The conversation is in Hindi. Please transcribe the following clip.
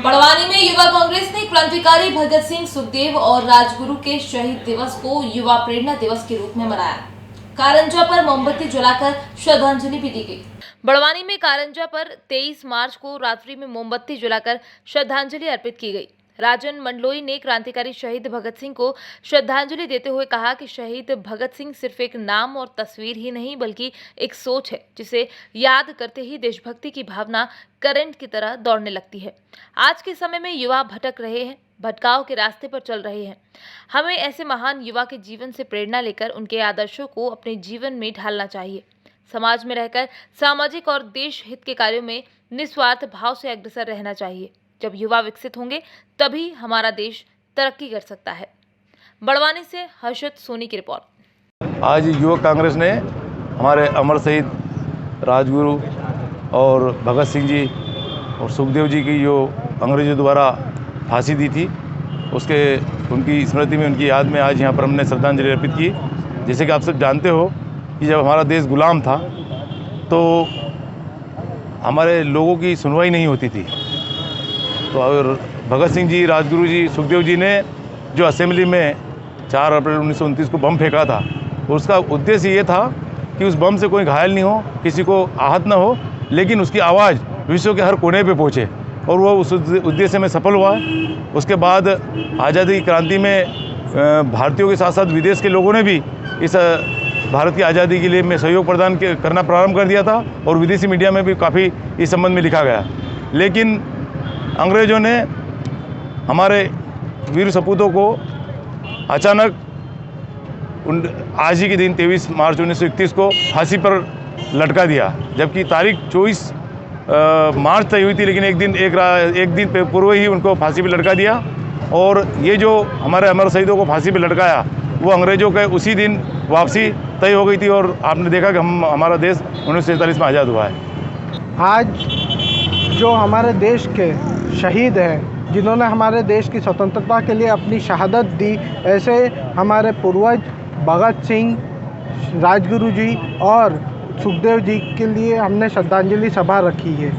बड़वानी में युवा कांग्रेस ने क्रांतिकारी भगत सिंह, सुखदेव और राजगुरु के शहीद दिवस को युवा प्रेरणा दिवस के रूप में मनाया। कारंजा पर मोमबत्ती जलाकर श्रद्धांजलि भी दी गई। बड़वानी में कारंजा पर 23 मार्च को रात्रि में मोमबत्ती जलाकर श्रद्धांजलि अर्पित की गई। राजन मंडलोई ने क्रांतिकारी शहीद भगत सिंह को श्रद्धांजलि देते हुए कहा कि शहीद भगत सिंह सिर्फ एक नाम और तस्वीर ही नहीं बल्कि एक सोच है, जिसे याद करते ही देशभक्ति की भावना करंट की तरह दौड़ने लगती है। आज के समय में युवा भटक रहे हैं, भटकाव के रास्ते पर चल रहे हैं। हमें ऐसे महान युवा के जीवन से प्रेरणा लेकर उनके आदर्शों को अपने जीवन में ढालना चाहिए। समाज में रहकर सामाजिक और देश हित के कार्यों में निस्वार्थ भाव से अग्रसर रहना चाहिए। जब युवा विकसित होंगे तभी हमारा देश तरक्की कर सकता है। बड़वानी से हर्षद सोनी की रिपोर्ट। आज युवक कांग्रेस ने हमारे अमर शहीद राजगुरु और भगत सिंह जी और सुखदेव जी की जो अंग्रेजों द्वारा फांसी दी थी, उनकी स्मृति में, उनकी याद में आज यहाँ पर हमने श्रद्धांजलि अर्पित की। जैसे कि आप सब जानते हो कि जब हमारा देश गुलाम था तो हमारे लोगों की सुनवाई नहीं होती थी। तो और भगत सिंह जी, राजगुरु जी, सुखदेव जी ने जो असेंबली में 4 अप्रैल 1929 को बम फेंका था, उसका उद्देश्य ये था कि उस बम से कोई घायल नहीं हो, किसी को आहत न हो, लेकिन उसकी आवाज़ विश्व के हर कोने पे पहुँचे, और वो उस उद्देश्य में सफल हुआ है। उसके बाद आज़ादी की क्रांति में भारतीयों के साथ साथ विदेश के लोगों ने भी इस भारत की आज़ादी के लिए में सहयोग प्रदान करना प्रारंभ कर दिया था, और विदेशी मीडिया में भी काफ़ी इस संबंध में लिखा गया। लेकिन अंग्रेज़ों ने हमारे वीर सपूतों को अचानक आज ही के दिन 23 मार्च 1931 को फांसी पर लटका दिया, जबकि तारीख 24 मार्च तय हुई थी, लेकिन एक दिन पूर्व ही उनको फांसी पर लटका दिया। और ये जो हमारे अमर शहीदों को फांसी पर लटकाया, वो अंग्रेज़ों के उसी दिन वापसी तय हो गई थी, और आपने देखा कि हमारा देश 1947 में आज़ाद हुआ है। आज जो हमारे देश के शहीद हैं, जिन्होंने हमारे देश की स्वतंत्रता के लिए अपनी शहादत दी, ऐसे हमारे पूर्वज भगत सिंह, राजगुरु जी और सुखदेव जी के लिए हमने श्रद्धांजलि सभा रखी है।